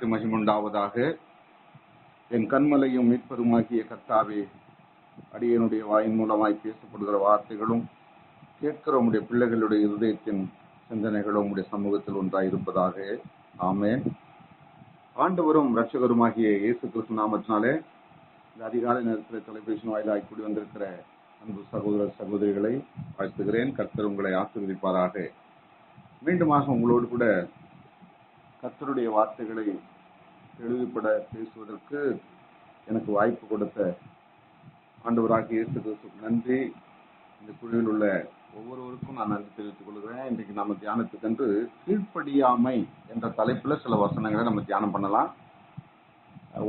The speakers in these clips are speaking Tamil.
நாமத்திற்கு மகிமுண்டாவதாக. என் கண்மலையும் மீட்பருமாகிய கர்த்தாவே, அடியனுடைய வாயின் மூலமாய் பேசப்படுகிற வார்த்தைகளும் கேட்கிற உம்முடைய பிள்ளைகளுடைய இருதயத்தின் சிந்தனைகளும் உம்முடைய சமூகத்தில் ஒன்றாயிருப்பதாக. ஆமென். ஆண்டவரும் இரட்சகருமாகிய இயேசு கிறிஸ்து நாமத்தினாலே இந்த அதிகாலை நேரத்தில் தொலைபேசி வாயிலாய் கூடி வந்திருக்கிற அன்பு சகோதர சகோதரிகளை வாழ்த்துகிறேன். கர்த்தர் உங்களை ஆசீர்வதிப்பாராக. மீண்டுமாக உங்களோடு கூட கர்த்தருடைய வார்த்தைகளை தெளிவுபட பேசுவதற்கு எனக்கு வாய்ப்பு கொடுத்த ஆண்டவராகிய இயேசு கிறிஸ்துவுக்கு நன்றி. இந்த குழுவில் உள்ள ஒவ்வொருவருக்கும் நான் நன்றி தெரிவித்துக் கொள்கிறேன். இன்றைக்கு நம்ம தியானத்துக்கென்று கீழ்ப்படியாமை என்ற தலைப்புல சில வசனங்களை நம்ம தியானம் பண்ணலாம்.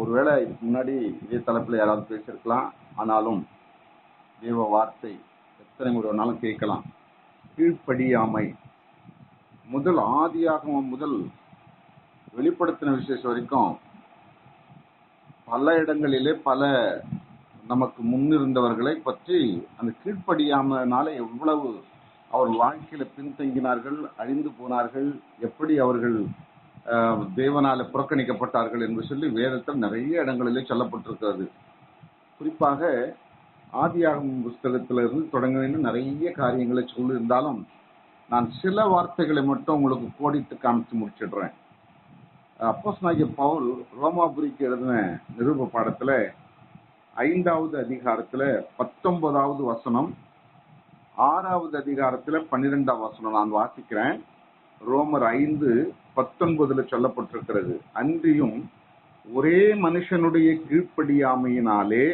ஒருவேளை இதுக்கு முன்னாடி இதே தலைப்புல யாராவது பேசியிருக்கலாம். ஆனாலும் தேவ வார்த்தை எத்தனை முறை வேணாலும் கேட்கலாம். கீழ்ப்படியாமை முதல் ஆதியாகமம் முதல் வெளிப்படுத்தின விசேஷம் வரைக்கும் பல இடங்களிலே பல நமக்கு முன்னிருந்தவர்களை பற்றி அந்த கீழ்ப்படியாமனால எவ்வளவு அவர் வாழ்க்கையில பின்தங்கினார்கள், அழிந்து போனார்கள், எப்படி அவர்கள் தேவனால புறக்கணிக்கப்பட்டார்கள் என்று சொல்லி வேதத்தில் நிறைய இடங்களிலே சொல்லப்பட்டிருக்கிறது. குறிப்பாக ஆதியாகமம் புஸ்தகத்திலிருந்து தொடங்கின நிறைய காரியங்களை சொல்லியிருந்தாலும் நான் சில வார்த்தைகளை மட்டும் உங்களுக்கு கோடிட்டு காமிச்சு முடிச்சிடுறேன். அப்போஸ்தலனாகிய பவுல் ரோமாபுரிக்கு எழுதின நிருப பாடத்துல 5வது அதிகாரத்துல 19வது வசனம், 6வது அதிகாரத்துல 12வது வசனம் நான் வாசிக்கிறேன். ரோமர் 5:19 சொல்லப்பட்டிருக்கிறது. அன்றியும் ஒரே மனுஷனுடைய கீழ்ப்படியாமையினாலே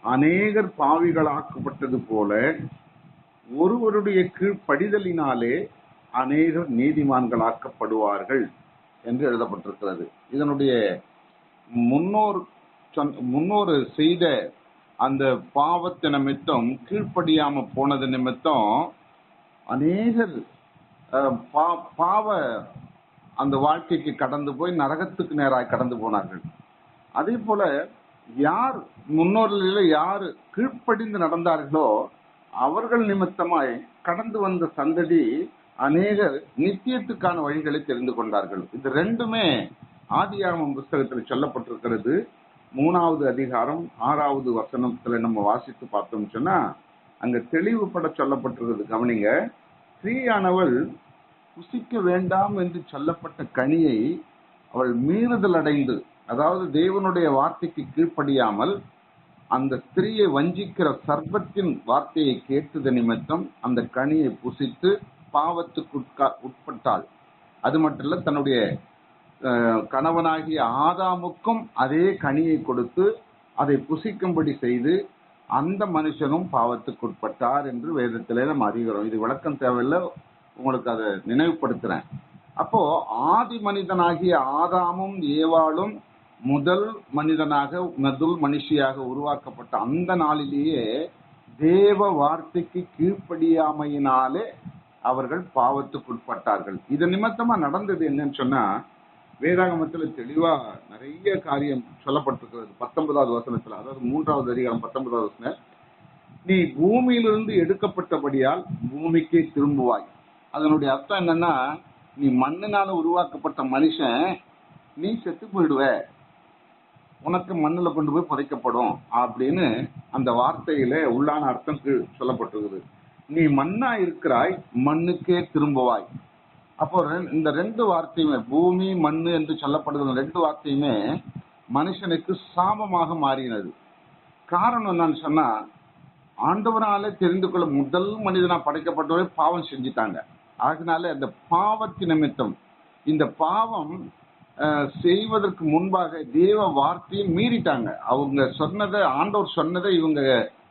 அநேகர் பாவிகளாக்கப்பட்டது போல ஒருவருடைய கீழ்ப்படிதலினாலே அநேகர் நீதிமான்களாக்கப்படுவார்கள் என்று எழுதப்பட்டிருக்கிறது. இதனுடைய முன்னோர் செய்த அந்த பாவத்தை நிமித்தம், கீழ்ப்படியாம போனது நிமித்தம் அநேகர் பாவ அந்த வாழ்க்கைக்கு கடந்து போய் நரகத்துக்கு நேராக கடந்து போனார்கள். அதே போல யார் முன்னோர்களில் யார் கீழ்ப்படிந்து நடந்தார்களோ அவர்கள் நிமித்தமாய் கடந்து வந்த சந்ததி அநேகர் நித்தியத்துக்கான வழிகளை தெரிந்து கொண்டார்கள். இது ரெண்டுமே ஆதியாகமம் புஸ்தகத்தில் சொல்லப்பட்டிருக்கிறது. 3வது அதிகாரம் 6வது வசனத்துல நம்ம வாசித்து பார்த்தோம் சொன்னா அங்க தெளிவுபட சொல்லப்பட்டிருக்கிறது. கவனிங்க. ஸ்திரீயானவள் புசிக்க வேண்டாம் என்று சொல்லப்பட்ட கனியை அவள் மீறுதல் அடைந்து, அதாவது தேவனுடைய வார்த்தைக்கு கீழ்ப்படியாமல் அந்த ஸ்திரீயை வஞ்சிக்கிற சர்ப்பத்தின் வார்த்தையை கேட்டது நிமித்தம் அந்த கனியை புசித்து பாவத்துக்கு உட்பட்டாள். அது மட்டும் இல்ல, தன்னுடைய கணவனாகிய ஆதாமுக்கும் அதே கனியை கொடுத்து அதை புசிக்கும்படி செய்து அந்த மனுஷனும் பாவத்துக்கு உட்பட்டார் என்று வேதத்திலே நம்ம அறிகிறோம். இது விளக்கம் தேவையில்லை, உங்களுக்கு அதை நினைவுபடுத்துறேன். அப்போ ஆதி மனிதனாகிய ஆதாமும் ஏவாளும் முதல் மனுஷியாக உருவாக்கப்பட்ட அந்த நாளிலேயே தேவ வார்த்தைக்கு கீழ்ப்படியாமையினாலே அவர்கள் பாவத்துக்குட்பட்டார்கள். இது நிமித்தமா நடந்தது என்னன்னு சொன்னா வேதாகமத்துல தெளிவா நிறைய காரியம் சொல்லப்பட்டிருக்கிறது. 19வது வசனத்துல, அதாவது 3வது அதிகாரம் 19வது வசனம், நீ பூமியிலிருந்து எடுக்கப்பட்டபடியால் பூமிக்கே திரும்புவாய். அதனுடைய அர்த்தம் என்னன்னா, நீ மண்ணினால உருவாக்கப்பட்ட மனுஷன், நீ செத்து போயிடுவ, உனக்கு மண்ணுல கொண்டு போய் புதைக்கப்படும் அப்படின்னு அந்த வார்த்தையில உள்ளான அர்த்தம் சொல்லப்பட்டிருக்குது. நீ மண்ணா இருக்கிறாய், மண்ணுக்கே திரும்புவாய். அப்போ இந்த ரெண்டு வார்த்தையுமே, பூமி மண்ணு என்று சொல்லப்படுகிற ரெண்டு வார்த்தையுமே மனுஷனுக்கு சாபமாக மாறினது. காரணம் என்னன்னு சொன்னா, ஆண்டவராலே தெரிந்து கொள்ள முதல் மனிதனா படைக்கப்பட்டவரை பாவம் செஞ்சிட்டாங்க. அதனால அந்த பாவத்தின் நிமித்தம், இந்த பாவம் செய்வதற்கு முன்பாக தேவ வார்த்தையை மீறிட்டாங்க. அவங்க சொன்னதை, ஆண்டவர் சொன்னதை இவங்க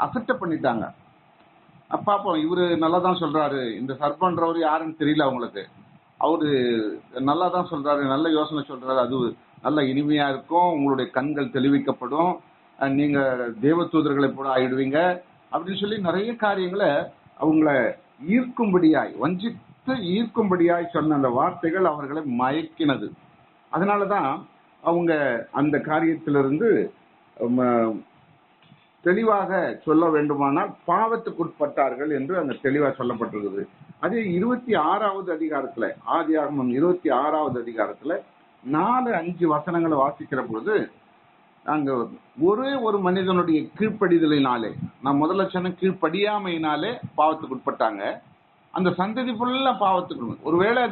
அசட்டை பண்ணிட்டாங்க. பாப்போம், இவரு நல்லா தான் சொல்றாரு, இந்த சர்பன்றவர் யாருன்னு தெரியல அவங்களுக்கு, அவரு நல்லா தான் சொல்றாரு, நல்ல யோசனை சொல்றாரு, அது நல்ல இனிமையா இருக்கும், உங்களுடைய கண்கள் தெளிவிக்கப்படும், நீங்க தேவ தூதர்களை போல ஆயிடுவீங்க அப்படின்னு சொல்லி நிறைய காரியங்களை அவங்கள ஈர்க்கும்படியாய், வஞ்சித்து ஈர்க்கும்படியாய் சொன்ன அந்த வார்த்தைகள் அவர்களை மயக்கினது. அதனாலதான் அவங்க அந்த காரியத்திலிருந்து தெளிவாக சொல்ல வேண்டுமானால் பாவத்துக்குட்பட்டார்கள் என்று அங்க தெளிவா சொல்லப்பட்டிருக்குது. அதே 26வது அதிகாரத்துல, ஆதியாகமம் 26வது அதிகாரத்துல 4-5 வசனங்களை வாசிக்கிற பொழுது அங்க ஒரே ஒரு மனிதனுடைய கீழ்ப்படிதலினாலே, நான் முதல்ல சொன்ன கீழ்ப்படியாமையினாலே பாவத்துக்கு உட்பட்டாங்க. அந்த சந்ததி ஃபுல்லா பாவத்துக்கு. ஒருவேளை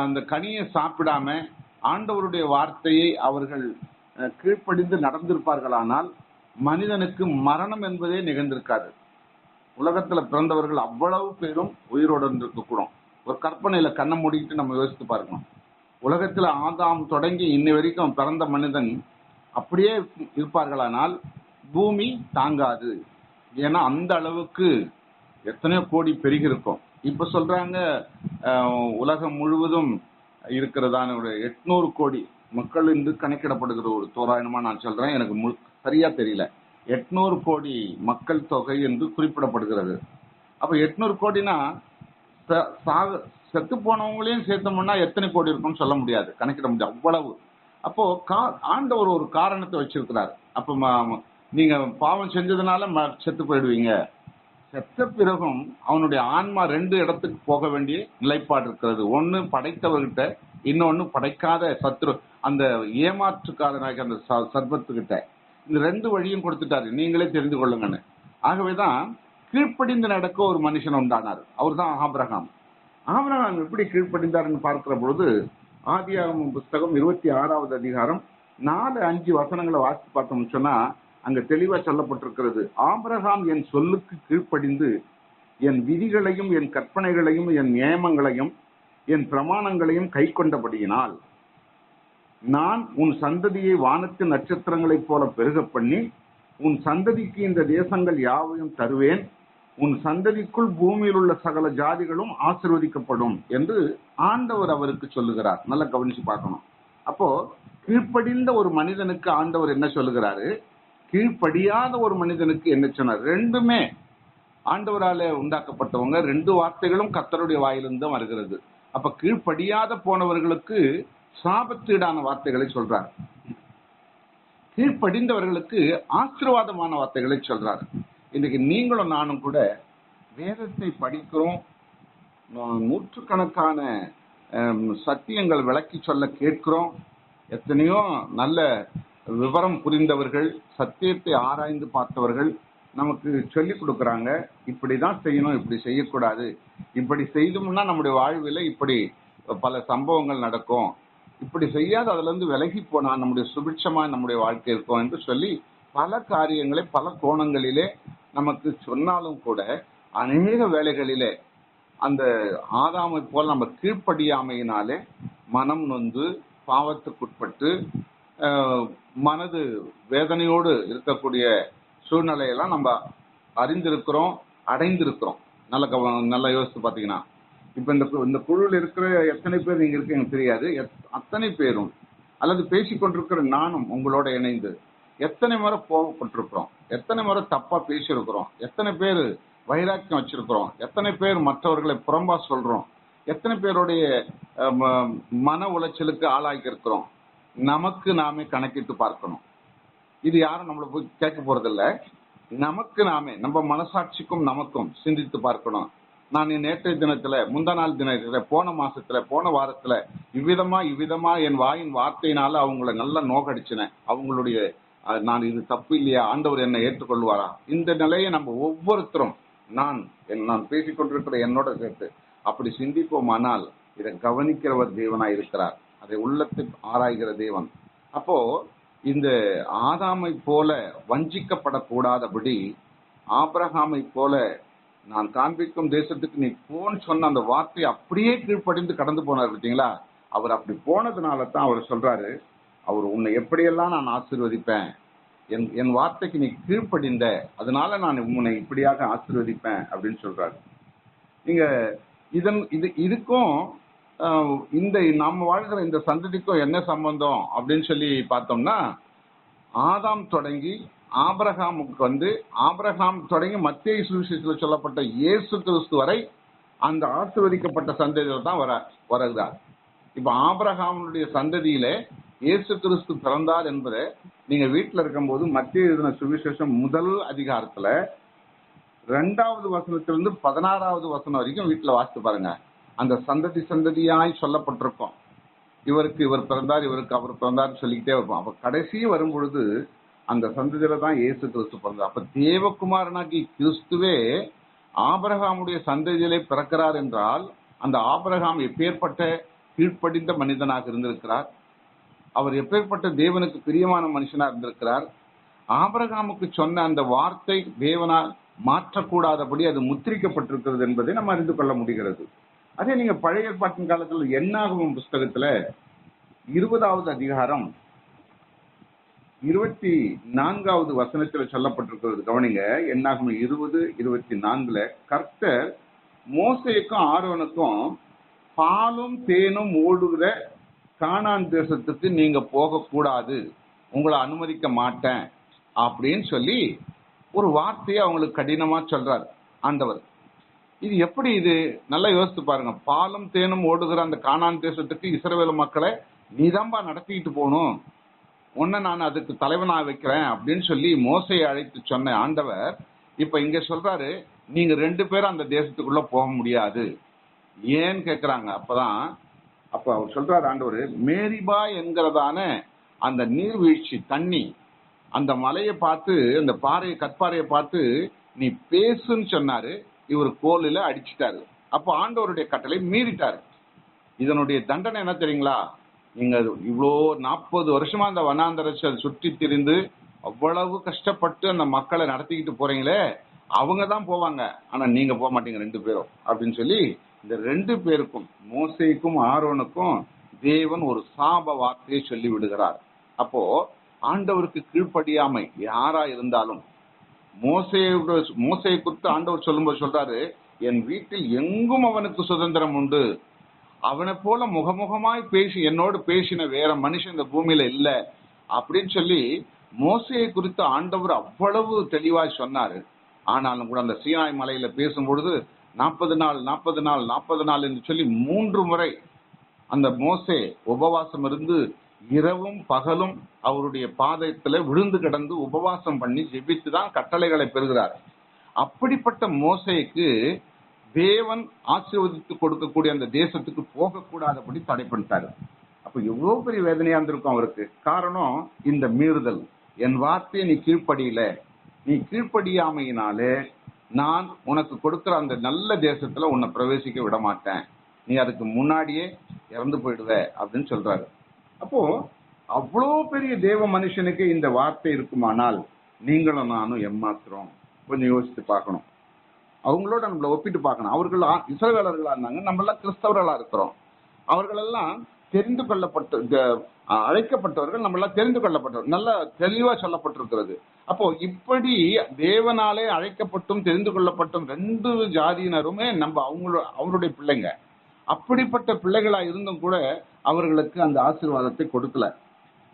அந்த கனியை சாப்பிடாம ஆண்டவருடைய வார்த்தையை அவர்கள் கீழ்ப்படிந்து நடந்திருப்பார்களானால் மனிதனுக்கு மரணம் என்பதே நிகழ்ந்திருக்காது. உலகத்துல பிறந்தவர்கள் அவ்வளவு பேரும் உயிரோடு இருக்கக்கூடும். ஒரு கற்பனையில கண்ணை மூடிட்டு நம்ம யோசித்து பார்க்கணும். உலகத்துல ஆதாம் தொடங்கி இன்னை வரைக்கும் பிறந்த மனிதன் அப்படியே இருப்பார்களானால் பூமி தாங்காது. ஏன்னா அந்த அளவுக்கு எத்தனையோ கோடி பெருகி இருக்கும். இப்ப சொல்றாங்க உலகம் முழுவதும் இருக்கிறதான ஒரு 800 கோடி மக்கள் என்று கணக்கிடப்படுகிற ஒரு தோராயமா நான் சொல்றேன், எனக்கு சரியா தெரியல. 800 கோடி மக்கள் தொகை என்று குறிப்பிடப்படுகிறது. அப்ப 800 கோடினா செத்து போனவங்களையும் சேர்த்தோம்னா எத்தனை கோடி இருக்கும்னு சொல்ல முடியாது, கணக்கிட முடியாது அவ்வளவு. அப்போ ஆண்டவர் ஒரு காரணத்தை வச்சிருக்கிறார். அப்ப நீங்க பாவம் செஞ்சதுனால செத்து போயிடுவீங்க. செத்த பிறகும் அவனுடைய ஆன்மா 2 இடத்துக்கு போக வேண்டிய நிலைப்பாடு இருக்கிறது. ஒன்னு படைத்தவர்கிட்ட, இன்னொன்னு படைக்காத சத்ரு, அந்த ஏமாற்றுக்காரனாக அந்த சர்பத்துக்கிட்ட. இந்த 2 வழியும் கொடுத்துட்டாரு, நீங்களே தெரிந்து கொள்ளுங்கன்னு. ஆகவேதான் கீழ்ப்படிந்து நடக்க ஒரு மனுஷன் உண்டானார். அவர் தான் ஆபிரகாம். ஆபிரகாம் எப்படி கீழ்ப்படிந்தார்னு பார்க்கிற பொழுது ஆதியாகமம் புஸ்தகம் 26வது அதிகாரம் 4-5 வசனங்களை வாசித்து பார்த்தோம்னு சொன்னா அங்க தெளிவா சொல்லப்பட்டிருக்கிறது. ஆபிரகாம் என் சொல்லுக்கு கீழ்ப்படிந்து என் விதிகளையும் என் கற்பனைகளையும் என் நியமங்களையும் என் பிரமாணங்களையும் கை கொண்டபடியினால் நான் உன் சந்ததியை வானத்து நட்சத்திரங்களைப் போல பெருக பண்ணி உன் சந்ததிக்கு இந்த தேசங்கள் யாவையும் தருவேன், உன் சந்ததிக்குள் பூமியில் உள்ள சகல ஜாதிகளும் ஆசீர்வதிக்கப்படும் என்று ஆண்டவர் அவருக்கு சொல்லுகிறார். நல்லா கவனிச்சு பார்க்கணும். அப்போ கீழ்ப்படிந்த ஒரு மனிதனுக்கு ஆண்டவர் என்ன சொல்லுகிறாரு, கீழ்ப்படியாத ஒரு மனிதனுக்கு என்ன சொன்னார்? ரெண்டுமே ஆண்டவரால உண்டாக்கப்பட்டவங்க. 2 வார்த்தைகளும் கர்த்தருடைய வாயிலிருந்து வருகிறது. அப்ப கீழ்ப்படியாத போனவர்களுக்கு சாபத்தீடான வார்த்தைகளை சொல்றார், கீழ்ப்படிந்தவர்களுக்கு ஆசீர்வாதமான வார்த்தைகளை சொல்றார். இன்னைக்கு நீங்களும் நானும் கூட வேதத்தை படிக்கிறோம், நூற்றுக்கணக்கான சத்தியங்கள் விளக்கி சொல்ல கேட்கிறோம். எத்தனையோ நல்ல விவரம் புரிந்தவர்கள், சத்தியத்தை ஆராய்ந்து பார்த்தவர்கள் நமக்கு சொல்லிக் கொடுக்கறாங்க. இப்படிதான் செய்யணும், இப்படி செய்யக்கூடாது, இப்படி செய்தோம்னா நம்முடைய வாழ்வில் இப்படி பல சம்பவங்கள் நடக்கும், இப்படி செய்யாத அதுல இருந்து விலகி போனா நம்முடைய சுபிட்சமா நம்முடைய வாழ்க்கை இருக்கும் என்று சொல்லி பல காரியங்களை பல கோணங்களிலே நமக்கு சொன்னாலும் கூட அநேக வேளைகளிலே அந்த ஆதாமை போல் நம்ம கீழ்ப்படியாமையினாலே மனம் நொந்து பாவத்துக்குட்பட்டு மனது வேதனையோடு இருக்கக்கூடிய சூழ்நிலையெல்லாம் நம்ம அறிந்திருக்கிறோம், அடைந்திருக்கிறோம். நல்லா யோசித்து பார்த்தீங்கன்னா, இப்ப இந்த குழுவில் இருக்கிற எத்தனை பேர் நீங்க இருக்கு எனக்கு தெரியாது, அத்தனை பேரும் அல்லது பேசிக்கொண்டிருக்கிற நானும் உங்களோட இணைந்து எத்தனை முறை கோபப்பட்டிருக்கிறோம், எத்தனை முறை தப்பா பேசியிருக்கிறோம், எத்தனை பேர் வைராக்கியம் வச்சிருக்கிறோம், எத்தனை பேர் மற்றவர்களை புறம்பா சொல்றோம், எத்தனை பேருடைய மன உளைச்சலுக்கு ஆளாக்கி இருக்கிறோம். நமக்கு நாமே கணக்கிட்டு பார்க்கணும். இது யாரும் நம்மளை போய் கேட்க போறதில்ல. நமக்கு நாமே, நம்ம மனசாட்சிக்கும் நமக்கும் சிந்தித்து பார்க்கணும். நான் நேற்றைய தினத்துல, முந்தா நாள் தினத்துல, போன மாசத்துல, போன வாரத்துல இவ்விதமா என் வாயின் வார்த்தையினால அவங்கள நல்லா நோக்கடிச்சினேன். அவங்களுடைய நான் இது தப்பு இல்லையா, ஆண்டவர் என்னை ஏற்றுக்கொள்வாரா, இந்த நிலையை நம்ம ஒவ்வொருத்தரும் நான் பேசிக்கொண்டிருக்கிற என்னோட சேர்த்து அப்படி சிந்திப்போமானால் இதை கவனிக்கிறவர் தேவனாய் இருக்கிறார், அதை உள்ளத்தை ஆராய்கிற தேவன். அப்போ இந்த ஆதாமை போல வஞ்சிக்கப்படக்கூடாதபடி ஆபிரகாமை போல நான் காண்பிக்கும் தேசத்துக்கு நீ போன்னு சொன்ன அந்த வார்த்தை அப்படியே கீழ்ப்படிந்து கடந்து போனார். பார்த்தீங்களா, அவர் அப்படி போனதுனால தான் அவர் சொல்றாரு, அவர் உன்னை எப்படியெல்லாம் நான் ஆசீர்வதிப்பேன், என் வார்த்தைக்கு நீ கீழ்ப்படிந்த, அதனால நான் உன்னை இப்படியாக ஆசீர்வதிப்பேன் அப்படின்னு சொல்றாரு. நீங்க இதுக்கும் இந்த நம்ம வாழ்கிற இந்த சந்ததிக்கும் என்ன சம்பந்தம் அப்படின்னு சொல்லி பார்த்தோம்னா, ஆதாம் தொடங்கி ஆபிரகாமுக்கு ஆபிரகாம் தொடங்கி மத்தேயு சுவிசேஷத்தில் சொல்லப்பட்ட இயேசு கிறிஸ்து வரை அந்த ஆசீர்வதிக்கப்பட்ட சந்ததியில தான் வருகிறார். இப்ப ஆபிரகாமுடைய சந்ததியிலே இயேசு கிறிஸ்து பிறந்தார் என்பதை நீங்க வீட்டில் இருக்கும்போது மத்தேயு எழுதின சுவிசேஷம் முதல் அதிகாரத்துல 2வது வசனத்திலிருந்து 16வது வசனம் வரைக்கும் வீட்டுல வாசித்து பாருங்க. அந்த சந்ததியாய் சொல்லப்பட்டிருக்கும். இவருக்கு இவர் பிறந்தார், இவருக்கு அவர் பிறந்தார் சொல்லிக்கிட்டே இருப்போம். அப்ப கடைசி வரும் பொழுது அந்த சந்ததியில தான் இயேசு கிறிஸ்து பிறந்தார். அப்ப தேவகுமாரனாகி கிறிஸ்துவே ஆபிரகாமுடைய சந்ததியிலே பிறக்கிறார் என்றால் அந்த ஆபிரகாம் எப்பேற்பட்ட கீழ்ப்படிந்த மனிதனாக இருந்திருக்கிறார், அவர் எப்பேற்பட்ட தேவனுக்கு பிரியமான மனுஷனா இருந்திருக்கிறார். ஆபிரகாமுக்கு சொன்ன அந்த வார்த்தை தேவனால் மாற்றக்கூடாதபடி அது முத்திரிக்கப்பட்டிருக்கிறது என்பதை நம்ம அறிந்து கொள்ள முடிகிறது. அதே நீங்க பழைய ஏற்பாட்டின் காலத்தில் என்னாகும் புஸ்தகத்துல 20வது அதிகாரம் 24வது வசனத்துல சொல்லப்பட்டிருக்கிறது. கவனிங்க, என்னாகும் 20:24 கர்த்தர் மோசேக்கும் ஆரோனுக்கும் பாலும் தேனும் ஓடுகிற கானான் தேசத்துக்கு நீங்க போகக்கூடாது, உங்களை அனுமதிக்க மாட்டேன் அப்படின்னு சொல்லி ஒரு வார்த்தையை அவங்களுக்கு கடினமா சொல்றாரு ஆண்டவர். இது எப்படி? இது நல்லா யோசித்து பாருங்க. பாலும் தேனும் ஓடுகிற அந்த கானான் தேசத்துக்கு இஸ்ரவேல் மக்களை நீதாம்பா நடத்திக்கிட்டு போகணும், உன்னை நான் அதுக்கு தலைவனா வைக்கிறேன் அப்படின்னு சொல்லி மோசையை அழைத்து சொன்ன ஆண்டவர் இப்ப இங்க சொல்றாரு, நீங்க 2 பேரும் அந்த தேசத்துக்குள்ள போக முடியாது. ஏன்னு கேக்குறாங்க. அப்ப அவர் சொல்றாரு ஆண்டவர், மேரிபா என்கிறதான அந்த நீர்வீழ்ச்சி தண்ணி, அந்த மலையை பார்த்து, அந்த கற்பாறையை பார்த்து நீ பேசுன்னு சொன்னாரு. இவர் கோலில அடிச்சுட்டாரு. அப்போ ஆண்டவருடைய கட்டளை மீறிட்டாரு. இதனுடைய தண்டனை என்ன தெரியுங்களா? நீங்க இவ்வளோ 40 வருஷமா அந்த வனாந்தரத்தை சுற்றி திரிந்து அவ்வளவு கஷ்டப்பட்டு அந்த மக்களை நடத்திக்கிட்டு போறீங்களே, அவங்க தான் போவாங்க, ஆனா நீங்க போக மாட்டீங்க 2 பேரும் அப்படின்னு சொல்லி இந்த 2 பேருக்கும், மோசேக்கும் ஆரோனுக்கும் தேவன் ஒரு சாப வார்த்தையை சொல்லி விடுகிறார். அப்போ ஆண்டவருக்கு கீழ்ப்படியாமை யாரா இருந்தாலும், மோசையை குறித்து ஆண்டவர் சொல்லும்போது சொல்றாரு, என் வீட்டில் எங்கும் அவனுக்கு சுதந்திரம் உண்டு, அவனை போல முகமுகமாய் பேசி என்னோடு பேசின வேற மனுஷன் இந்த பூமியில இல்ல அப்படின்னு சொல்லி மோசையை குறித்து ஆண்டவர் அவ்வளவு தெளிவாய் சொன்னாரு. ஆனாலும் கூட அந்த சீனாய் மலையில பேசும்பொழுது 40 நாள் என்று சொல்லி 3 முறை அந்த மோசே உபவாசம் இருந்து இரவும் பகலும் அவருடைய பாதத்துல விழுந்து கிடந்து உபவாசம் பண்ணி ஜெபித்து தான் கட்டளைகளை பெறுகிறார். அப்படிப்பட்ட மோசேக்கு தேவன் ஆசீர்வதித்து கொடுக்கக்கூடிய அந்த தேசத்துக்கு போகக்கூடாதபடி தடை பண்ணிட்டாரு. அப்ப எவ்வளவு பெரிய வேதனையா இருந்திருக்கும் அவருக்கு. காரணம் இந்த மீறுதல். என் வார்த்தையை நீ கீழ்ப்படியில, நீ கீழ்ப்படியாமையினாலே நான் உனக்கு கொடுக்கிற அந்த நல்ல தேசத்துல உன்னை பிரவேசிக்க விட மாட்டேன், நீ அதுக்கு முன்னாடியே இறந்து போயிடுவ அப்படின்னு சொல்றாரு. அப்போ அவ்வளோ பெரிய தேவ மனுஷனுக்கு இந்த வார்த்தை இருக்குமானால் நீங்களும் நானும் எம்மாத்திரம் கொஞ்சம் யோசித்து பார்க்கணும். அவங்களோட நம்மளை ஒப்பிட்டு பார்க்கணும். அவர்கள் இஸ்ரவேலர்களா இருந்தாங்க, நம்ம எல்லாம் கிறிஸ்தவர்களா இருக்கிறோம். அவர்களெல்லாம் தெரிந்து கொள்ளப்பட்ட அழைக்கப்பட்டவர்கள், நம்ம எல்லாம் தெரிந்து கொள்ளப்பட்டவர்கள், நல்லா தெளிவா சொல்லப்பட்டிருக்கிறது. அப்போ இப்படி தேவனாலே அழைக்கப்பட்டும் தெரிந்து கொள்ளப்பட்டும் 2 ஜாதியினருமே நம்ம அவருடைய பிள்ளைங்க. அப்படிப்பட்ட பிள்ளைகளா இருந்தும் கூட அவர்களுக்கு அந்த ஆசீர்வாதத்தை கொடுக்கல.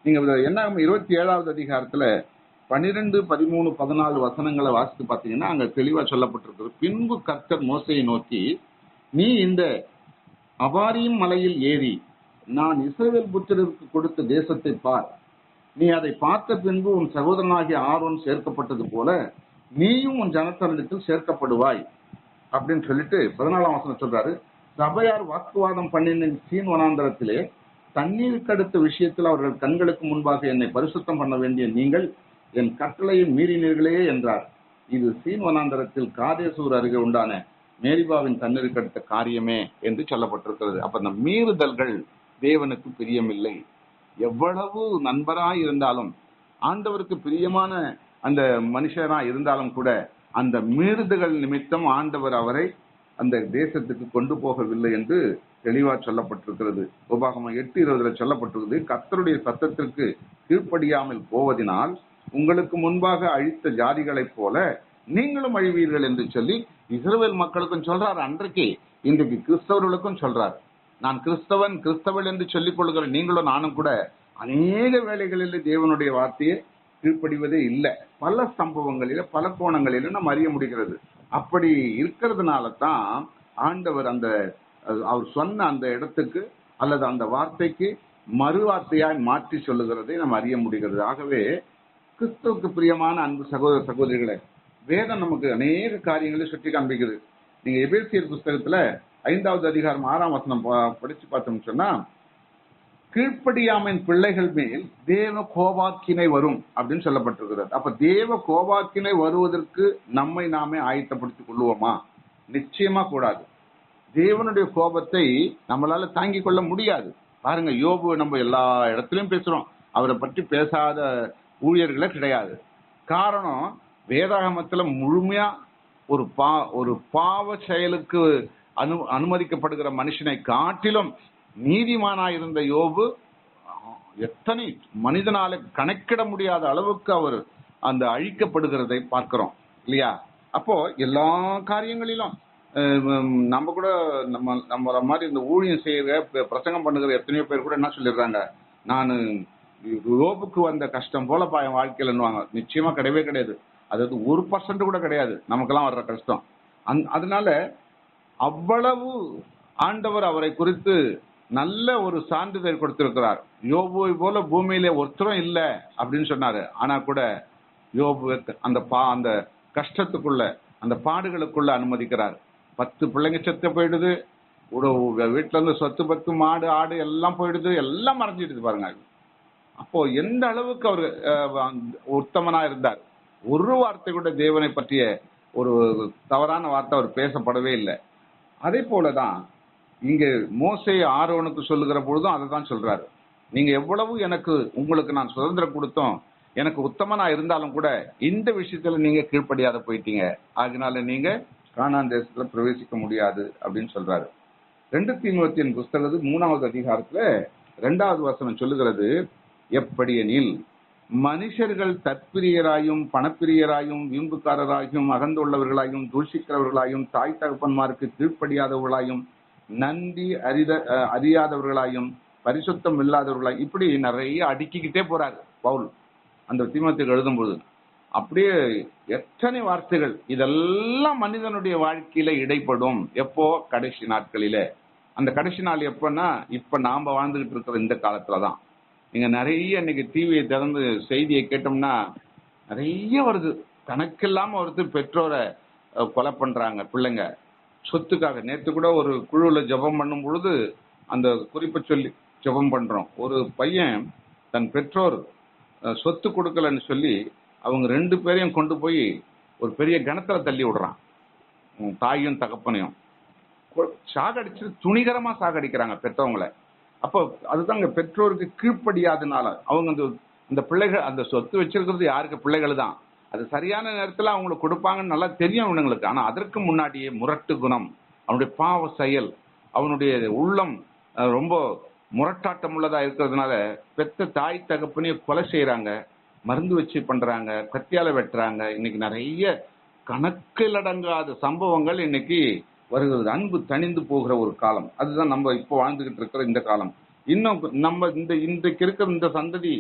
நீங்க என்ன 27வது அதிகாரத்துல 12, 13, 14 வசனங்களை வாசித்து பார்த்தீங்கன்னா அங்க தெளிவா சொல்லப்பட்டிருக்கு. பின்பு கர்த்தர் மோசையை நோக்கி, நீ இந்த அபாரிம் மலையில் ஏறி நான் இஸ்ரவேல் புத்திரருக்கு கொடுத்த தேசத்தை பார், நீ அதை பார்த்த பின்பு உன் சகோதரனாகிய ஆரோன் சேர்க்கப்பட்டது போல நீயும் உன் ஜனத்தரிடத்தில் சேர்க்கப்படுவாய் அப்படின்னு சொல்லிட்டு 14ஆம் வசனம் சொல்றாரு. சபையார் வாக்குவாதம் பண்ணின சீன் வனாந்தரத்திலே தண்ணீருக்கு அடுத்த விஷயத்தில் அவர்கள் கண்களுக்கு முன்பாக என்னை பரிசுத்தம் பண்ண வேண்டிய நீங்கள் என் கட்டளையை மீறினீர்களே என்றார். இது சீன் வனாந்தரத்தில் காதேசூர் அருகே உண்டான மேரிபாவின் தண்ணீருக்கு அடுத்த காரியமே என்று சொல்லப்பட்டிருக்கிறது. அப்ப அந்த மீறுதல்கள் தேவனுக்கு பிரியமில்லை. எவ்வளவு நண்பராய் இருந்தாலும், ஆண்டவருக்கு பிரியமான அந்த மனுஷனா இருந்தாலும் கூட அந்த மீறுதல்கள் நிமித்தம் ஆண்டவர் அவரை அந்த தேசத்துக்கு கொண்டு போகவில்லை என்று தெளிவா சொல்லப்பட்டிருக்கிறது. உபாகமம் 8:20 சொல்லப்பட்டிருக்கிறது, கர்த்தருடைய சத்தத்திற்கு கீழ்ப்படியாமல் போவதினால் உங்களுக்கு முன்பாக அழித்த ஜாதிகளைப் போல நீங்களும் அழிவீர்கள் என்று சொல்லி இஸ்ரவேல் மக்களுக்கும் சொல்றாரு. அன்றைக்கு இன்றைக்கு கிறிஸ்தவர்களுக்கும் சொல்றாரு. நான் கிறிஸ்தவள் என்று சொல்லிக் கொள்கிற நீங்களும் நானும் கூட அநேக வேளைகளில் தேவனுடைய வார்த்தையை கீழ்ப்படிவதே இல்லை. பல சம்பவங்களில பல கோணங்களில நம்ம அறிய முடிகிறது. அப்படி இருக்கிறதுனால தான் ஆண்டவர் அவர் சொன்ன அந்த இடத்துக்கு அல்லது அந்த வார்த்தைக்கு மறு வார்த்தையாய் மாற்றி சொல்லுகிறதை நம்ம அறிய முடிகிறது. ஆகவே கிறிஸ்துவுக்கு பிரியமான அன்பு சகோதர சகோதரிகளே, வேதம் நமக்கு அநேக காரியங்களை சுட்டி காண்பிக்கிறது. நீங்க எபேசியர் புஸ்தகத்துல 5வது அதிகாரம் 6ஆம் வசனம் படிச்சு பார்த்தோம்னு சொன்னா, கீழ்ப்படியாமையின் பிள்ளைகள் மேல் தேவ கோபாக்கினை வரும் அப்படின்னு சொல்லப்பட்டிருக்கிறது. அப்ப தேவ கோபாக்கினை வருவதற்கு நம்மை நாமே ஆயத்தப்படுத்திக் கொள்வோமா? நிச்சயமா கூடாது. தேவனுடைய கோபத்தை நம்மளால தாங்கிக் கொள்ள முடியாது. பாருங்க, யோபு நம்ம எல்லா இடத்துலயும் பேசுறோம், அவரை பற்றி பேசாத ஊழியர்களே கிடையாது. காரணம், வேதாகமத்துல முழுமையா ஒரு பாவ செயலுக்கு அனுமதிக்கப்படுகிற மனுஷனை காட்டிலும் நீதிமானாயிருந்த யோபு எத்தனை மனிதனால கணக்கிட முடியாத அளவுக்கு அவர் அந்த அழிக்கப்படுகிறதை பார்க்கிறோம் இல்லையா? அப்போ எல்லா காரியங்களிலும் நம்ம கூட நம்ம மாதிரி இந்த ஊழியம் செய்யற பிரசங்கம் பண்ணுகிற எத்தனையோ பேர் கூட என்ன சொல்லிடுறாங்க, நான் யோபுக்கு வந்த கஷ்டம் போலப்பா என் வாழ்க்கையிலன்னுவாங்க. நிச்சயமா கிடையவே கிடையாது. அதாவது 1% கூட கிடையாது நமக்கெல்லாம் வர்ற கஷ்டம். அதனால அவ்வளவு ஆண்டவர் அவரை குறித்து நல்ல ஒரு சான்றிதழ் கொடுத்திருக்கிறார். யோபுவை போல பூமியிலே ஒருத்தரும் இல்லை அப்படின்னு சொன்னாரு. ஆனா கூட யோபு அந்த கஷ்டத்துக்குள்ள, அந்த பாடுகளுக்குள்ள அனுமதிக்கிறார். 10 பிள்ளைங்க செத்து போயிடுது, வீட்டுல இருந்து சொத்து பத்து மாடு ஆடு எல்லாம் போயிடுது, எல்லாம் மறைஞ்சிடுது பாருங்க. அப்போ எந்த அளவுக்கு அவர் உத்தமனா இருந்தார். ஒரு வார்த்தை கூட தேவனை பற்றிய ஒரு தவறான வார்த்தை அவர் பேசப்படவே இல்லை. அதே போலதான் இங்க மோசே ஆரோனுக்கு சொல்லுகிற பொழுதும் அதை தான் சொல்றாரு. நீங்க எவ்வளவு உங்களுக்கு நான் சுதந்திரம் கொடுத்தோம், எனக்கு உத்தமனா இருந்தாலும் கூட இந்த விஷயத்துல நீங்க கீழ்ப்படியாத போயிட்டீங்க, அதனால நீங்க கானான் தேசத்துல பிரவேசிக்க முடியாது அப்படின்னு சொல்றாரு. 2 தீமோத்தேயுவின் புஸ்தகம் 3வது அதிகாரத்துல 2வது வசனம் சொல்லுகிறது, எப்படி எனில் மனுஷர்கள் தற்பிரியராயும் பணப்பிரியராயும் வீம்புக்காரராயும் அகந்துள்ளவர்களாயும் தூஷிக்கிறவர்களாயும் தாய் தகப்பன்மாருக்கு கீழ்ப்படியாதவர்களாயும் நன்றி அறியாதவர்களாயும் பரிசுத்தம் இல்லாதவர்களாயும் இப்படி நிறைய அடுக்கிக்கிட்டே போறாரு பவுல் அந்த தீமோத்தேயுக்கு எழுதும்போது. அப்படியே எத்தனை வார்த்தைகள்! இதெல்லாம் மனிதனுடைய வாழ்க்கையில இடைப்படும். எப்போ? கடைசி நாட்களில. அந்த கடைசி நாள் எப்பன்னா இப்ப நாம வாழ்ந்துகிட்டு இருக்கிற இந்த காலத்துலதான். நீங்க நிறைய இன்னைக்கு டிவியை திறந்து செய்தியை கேட்டோம்னா நிறைய வருது. கணக்கில்லாம வருது. பெற்றோரை கொலை பண்றாங்க பிள்ளைங்க சொத்துக்காக. நேற்று கூட ஒரு குழுல ஜெபம் பண்ணும் பொழுது அந்த குறிப்பை சொல்லி ஜெபம் பண்றோம். ஒரு பையன் தன் பெற்றோர் சொத்து கொடுக்கலன்னு சொல்லி அவங்க 2 பேரையும் கொண்டு போய் ஒரு பெரிய கிணத்துல தள்ளி விடுறான். தாயும் தகப்பனையும் சாகடிச்சு துணிகரமா சாகடிக்கிறாங்க பெற்றவங்களை. அப்போ அதுதாங்க பெற்றோருக்கு கீழ்ப்படியாதனால அவங்க அந்த பிள்ளைகள் அந்த சொத்து வச்சிருக்கிறது யாருக்கு? பிள்ளைகள் தான். அது சரியான நேரத்தில் அவங்களுக்கு கொடுப்பாங்கன்னு நல்லா தெரியும் இவங்களுக்கு. ஆனா அதற்கு முன்னாடியே முரட்டு குணம், அவனுடைய பாவ செயல், அவனுடைய உள்ளம் ரொம்ப முரட்டாட்டம் உள்ளதா இருக்கிறதுனால பெத்த தாய் தகப்பனையும் கொலை செய்யறாங்க, மருந்து வச்சு பண்றாங்க, கத்தியால வெட்டுறாங்க. இன்னைக்கு நிறைய கணக்கில் அடங்காத சம்பவங்கள் இன்னைக்கு வருகிறது. அன்பு தணிந்து போகிற ஒரு காலம். அதுதான் நம்ம இப்போ வாழ்ந்துகிட்டு இருக்கிற இந்த காலம். இன்னும் நம்ம இன்றைக்கு இருக்கிற இந்த சந்ததி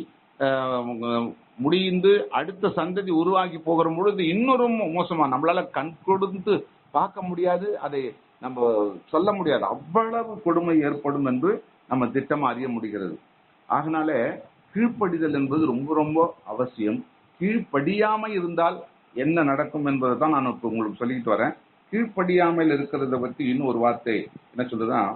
முடிந்து அடுத்த சந்ததி உருவாகி போகிற பொழுது இன்னொரு மோசமா நம்மளால கண் கொடுத்து பார்க்க முடியாது, அதை நம்ம சொல்ல முடியாது. அவ்வளவு கொடுமை ஏற்படும் என்று நம்ம திட்டமா அறிய முடிகிறது. அதனால கீழ்ப்படிதல் என்பது ரொம்ப ரொம்ப அவசியம். கீழ்ப்படியாம இருந்தால் என்ன நடக்கும் என்பதை தான் நான் இப்போ உங்களுக்கு சொல்லிட்டு வரேன். கீழ்ப்படியாமல் இருக்கிறத பத்தி இன்னும் ஒரு வார்த்தை என்ன சொல்லுதான்,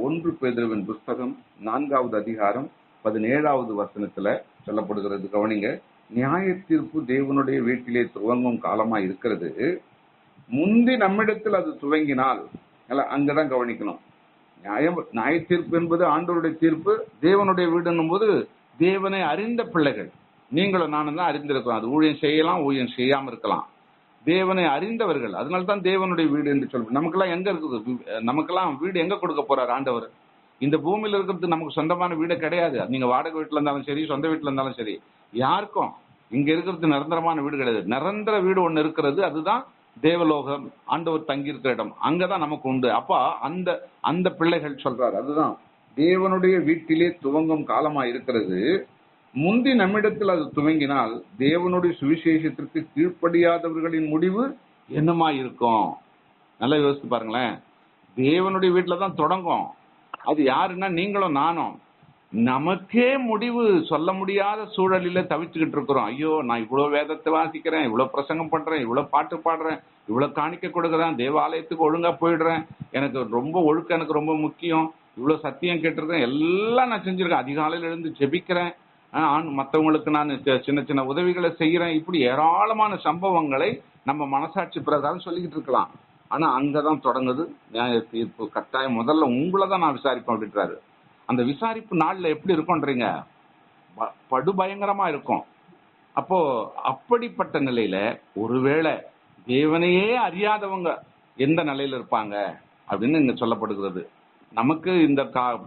1 பேதுருவின் புஸ்தகம் 4வது அதிகாரம் 17வது வசனத்துல சொல்லப்படுகிறது. கவனிங்க, நியாய தீர்ப்பு தேவனுடைய வீட்டிலே துவங்கும் காலமா இருக்கிறது. முந்தி நம்மிடத்தில் அது துவங்கினால், அங்கதான் கவனிக்கணும். நியாய தீர்ப்பு என்பது ஆண்டவருடைய தீர்ப்பு. தேவனுடைய வீடுன்னும் போது தேவனை அறிந்த பிள்ளைகள் நீங்களும் நானும் தான் அறிந்திருக்கிறோம். அது ஊழியம் செய்யலாம், ஊழியம் செய்யாம இருக்கலாம். தேவனை அறிந்தவர்கள், அதனால்தான் தேவனுடைய வீடு என்று சொல்றோம். நமக்கெல்லாம் எங்க இருக்குது? நமக்கெல்லாம் வீடு எங்க கொடுக்க போறார் ஆண்டவர்? இந்த பூமியில இருக்கிறது நமக்கு சொந்தமான வீடு கிடையாது. நீங்க வாடகை வீட்டுல இருந்தாலும் சரி, சொந்த வீட்டுல இருந்தாலும் சரி, யாருக்கும் இங்க இருக்கிறது நிரந்தரமான வீடு கிடையாது. நிரந்தர வீடு ஒண்ணு இருக்கிறது, அதுதான் தேவலோகம், ஆண்டவர் தங்கி இருக்கிற இடம். அங்கதான் நமக்கு உண்டு. அப்ப அந்த பிள்ளைகள் சொல்றாரு, அதுதான் தேவனுடைய வீட்டிலே துவங்கும் காலமா இருக்கிறது. முந்தி நம்மிடத்தில் அது துவங்கினால் தேவனுடைய சுவிசேஷத்திற்கு கீழ்ப்படியாதவர்களின் முடிவு என்னமா இருக்கும்? நல்லா யோசித்து பாருங்களேன். தேவனுடைய வீட்டுல தான் தொடங்கும். அது யாருன்னா நீங்களும் நானும். நமக்கே முடிவு சொல்ல முடியாத சூழலில தவிச்சுக்கிட்டு இருக்கிறோம். ஐயோ, நான் இவ்வளவு வேதத்தை வாசிக்கிறேன், இவ்வளவு பிரசங்கம் பண்றேன், இவ்வளவு பாட்டு பாடுறேன், இவ்வளவு காணிக்க கொடுக்குறேன், தேவாலயத்துக்கு ஒழுங்கா போயிடுறேன், எனக்கு ரொம்ப ஒழுக்கம் எனக்கு ரொம்ப முக்கியம், இவ்வளவு சத்தியம் கேட்டிருக்கேன், எல்லாம் நான் செஞ்சிருக்கேன், அதிகாலையில எழுந்து ஜெபிக்கிறேன், மற்றவங்களுக்கு நான் சின்ன சின்ன உதவிகளை செய்யறேன், இப்படி ஏராளமான சம்பவங்களை நம்ம மனசாட்சி பிரகாரம் சொல்லிக்கிட்டு இருக்கலாம். ஆனா அங்கதான் தொடங்குது நியாய தீர்ப்பு. கட்டாயம் முதல்ல உங்களை தான் நான் விசாரிப்பேன் அப்படின்றாரு. அந்த விசாரிப்பு நாள்ல எப்படி இருக்கும்ன்றீங்க? படுபயங்கரமா இருக்கும். அப்போ அப்படிப்பட்ட நிலையில ஒருவேளை தேவனையே அறியாதவங்க எந்த நிலையில இருப்பாங்க அப்படின்னு இங்க சொல்லப்படுகிறது. நமக்கு இந்த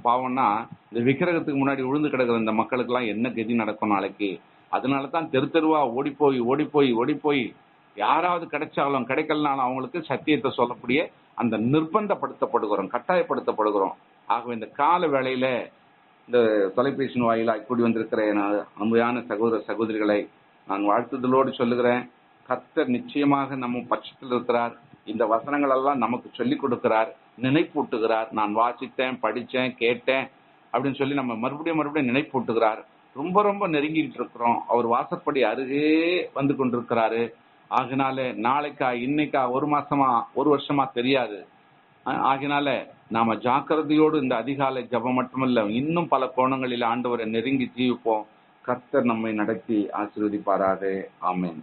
பாவம்னா இந்த விக்கிரகத்துக்கு முன்னாடி விழுந்து கிடக்குற இந்த மக்களுக்கு எல்லாம் என்ன கதி நடக்கும் நாளைக்கு? அதனாலதான் தெரு தெருவா ஓடி போய் யாராவது கிடைச்சாலும் கிடைக்கலனாலும் அவங்களுக்கு சத்தியத்தை சொல்லக்கூடிய அந்த நிர்பந்தப்படுத்தப்படுகிறோம், கட்டாயப்படுத்தப்படுகிறோம். ஆகவே இந்த கால வேளையில இந்த தொலைபேசி வாயிலாக கூடி வந்திருக்கிற அன்பையான சகோதர சகோதரிகளை நான் வாழ்த்துதலோடு சொல்லுகிறேன். கர்த்தர் நிச்சயமாக நம்ம பட்சத்தில் இருக்கிறார். இந்த வசனங்கள் எல்லாம் நமக்கு சொல்லிக் கொடுக்கிறார், நினைப்பூட்டுகிறார். நான் வாசித்தேன், படித்தேன், கேட்டேன் அப்படின்னு சொல்லி நம்ம மறுபடியும் நினைப்பூட்டுகிறார். ரொம்ப ரொம்ப நெருங்கிட்டு இருக்கிறோம். அவர் வாசப்படி அருகே வந்து கொண்டிருக்கிறாரு. ஆகினால நாளைக்கா இன்னைக்கா ஒரு மாசமா ஒரு வருஷமா தெரியாது. ஆகினால நாம ஜாக்கிரதையோடு இந்த அதிகாலை ஜபம் மட்டுமல்ல, இன்னும் பல கோணங்களில் ஆண்டவரை நெருங்கி ஜீவிப்போம். கர்த்தர் நம்மை நடத்தி ஆசீர்வதிப்பாராக. ஆமென்.